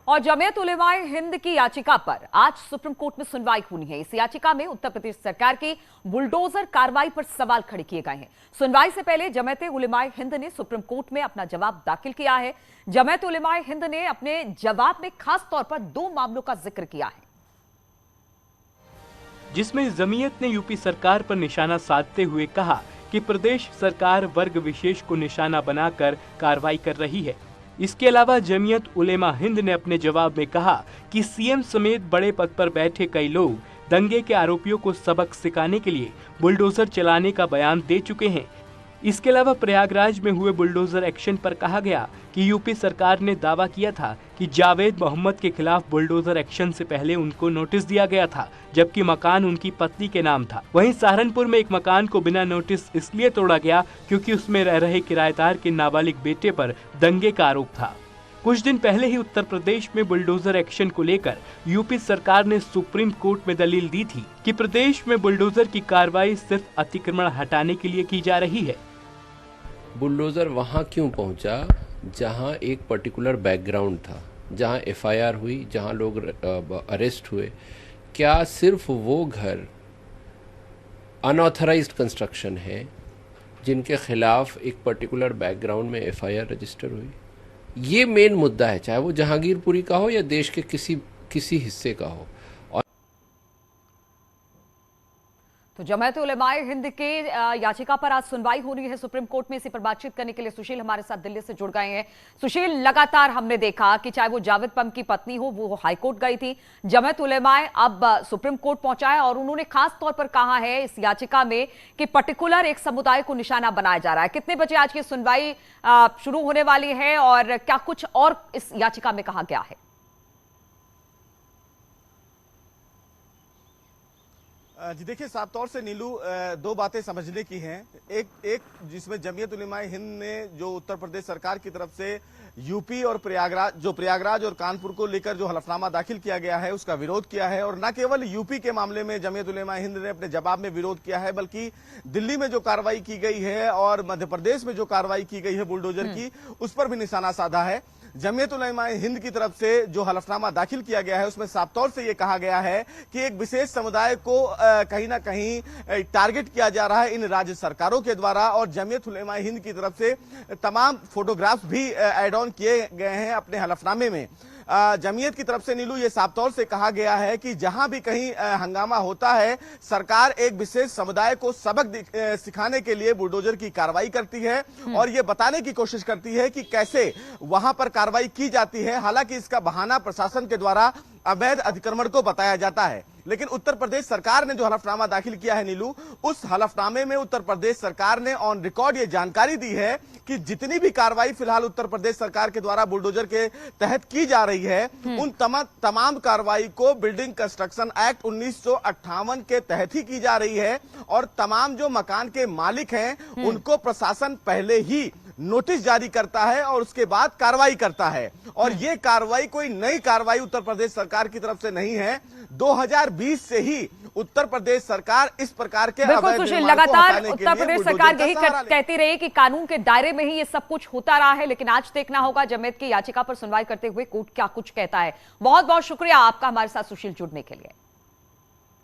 और जमीयत उलेमाए हिंद की याचिका पर आज सुप्रीम कोर्ट में सुनवाई होनी है। इस याचिका में उत्तर प्रदेश सरकार की बुलडोजर कार्रवाई पर सवाल खड़े किए गए हैं। सुनवाई से पहले जमीयत उलेमाए हिंद ने सुप्रीम कोर्ट में अपना जवाब दाखिल किया है। जमीयत उलेमाए हिंद ने अपने जवाब में खास तौर पर 2 मामलों का जिक्र किया है, जिसमें जमीयत ने यूपी सरकार पर निशाना साधते हुए कहा कि प्रदेश सरकार वर्ग विशेष को निशाना बनाकर कार्रवाई कर रही है। इसके अलावा जमीयत उलेमा हिंद ने अपने जवाब में कहा कि सीएम समेत बड़े पद पर बैठे कई लोग दंगे के आरोपियों को सबक सिखाने के लिए बुलडोजर चलाने का बयान दे चुके हैं। इसके अलावा प्रयागराज में हुए बुलडोजर एक्शन पर कहा गया कि यूपी सरकार ने दावा किया था कि जावेद मोहम्मद के खिलाफ बुलडोजर एक्शन से पहले उनको नोटिस दिया गया था, जबकि मकान उनकी पत्नी के नाम था। वहीं सहारनपुर में एक मकान को बिना नोटिस इसलिए तोड़ा गया क्योंकि उसमें रह रहे किराएदार के नाबालिग बेटे पर दंगे का आरोप था। कुछ दिन पहले ही उत्तर प्रदेश में बुलडोजर एक्शन को लेकर यूपी सरकार ने सुप्रीम कोर्ट में दलील दी थी कि प्रदेश में बुलडोजर की कार्रवाई सिर्फ अतिक्रमण हटाने के लिए की जा रही है। बुलडोजर वहां क्यों पहुंचा जहां एक पर्टिकुलर बैकग्राउंड था, जहां एफआईआर हुई, जहां लोग अरेस्ट हुए? क्या सिर्फ वो घर अनऑथराइज्ड कंस्ट्रक्शन है जिनके खिलाफ एक पर्टिकुलर बैकग्राउंड में एफआईआर रजिस्टर हुई? ये मेन मुद्दा है, चाहे वो जहांगीरपुरी का हो या देश के किसी हिस्से का हो। तो जमीयत उलेमाए हिंद के याचिका पर आज सुनवाई हो रही है सुप्रीम कोर्ट में। इसी पर बातचीत करने के लिए सुशील हमारे साथ दिल्ली से जुड़ गए हैं। सुशील, लगातार हमने देखा कि चाहे वो जावेद पम की पत्नी हो, वो हाईकोर्ट गई थी, जमीयत उलेमाए अब सुप्रीम कोर्ट पहुंचा है और उन्होंने खास तौर पर कहा है इस याचिका में कि पर्टिकुलर एक समुदाय को निशाना बनाया जा रहा है। कितने बजे आज की सुनवाई शुरू होने वाली है और क्या कुछ और इस याचिका में कहा गया है? जी देखिए, साफ तौर से नीलू 2 बातें समझने की हैं। एक जिसमें जमीयत उलेमाए हिंद ने जो उत्तर प्रदेश सरकार की तरफ से यूपी और प्रयागराज और कानपुर को लेकर जो हलफनामा दाखिल किया गया है उसका विरोध किया है। और न केवल यूपी के मामले में जमीयत उलेमाए हिंद ने अपने जवाब में विरोध किया है, बल्कि दिल्ली में जो कार्रवाई की गई है और मध्य प्रदेश में जो कार्रवाई की गई है बुलडोजर की, उस पर भी निशाना साधा है। जमीयत उलेमाए हिंद की तरफ से जो हलफनामा दाखिल किया गया है उसमें साफ तौर से ये कहा गया है कि एक विशेष समुदाय को कहीं ना कहीं टारगेट किया जा रहा है इन राज्य सरकारों के द्वारा। और जमीयत उलेमाए हिंद की तरफ से तमाम फोटोग्राफ्स भी ऐड ऑन किए गए हैं अपने हलफनामे में। जमीयत की तरफ से नीलू ये साफ तौर से कहा गया है कि जहां भी कहीं हंगामा होता है, सरकार एक विशेष समुदाय को सबक सिखाने के लिए बुलडोजर की कार्रवाई करती है और ये बताने की कोशिश करती है कि कैसे वहां पर कार्रवाई की जाती है। हालांकि इसका बहाना प्रशासन के द्वारा अवैध अतिक्रमण को बताया जाता है, लेकिन उत्तर प्रदेश सरकार ने जो हलफनामा दाखिल किया है नीलू, उस हलफनामे में उत्तर प्रदेश सरकार ने ऑन रिकॉर्ड ये जानकारी दी है कि जितनी भी कार्रवाई फिलहाल उत्तर प्रदेश सरकार के द्वारा बुलडोजर के तहत की जा रही है, उन तमाम कार्रवाई को बिल्डिंग कंस्ट्रक्शन एक्ट 1958 के तहत ही की जा रही है। और तमाम जो मकान के मालिक हैं उनको प्रशासन पहले ही नोटिस जारी करता है और उसके बाद कार्रवाई करता है। और ये कार्रवाई कोई नई कार्रवाई उत्तर प्रदेश सरकार की तरफ से नहीं है। 2020 से ही उत्तर प्रदेश सरकार इस प्रकार के बिल्कुल सुशील, लगातार उत्तर प्रदेश सरकार यही कहती रही कि कानून के दायरे में ही ये सब कुछ होता रहा है, लेकिन आज देखना होगा जमीयत की याचिका पर सुनवाई करते हुए कोर्ट क्या कुछ कहता है। बहुत बहुत शुक्रिया आपका हमारे साथ सुशील जुड़ने के लिए।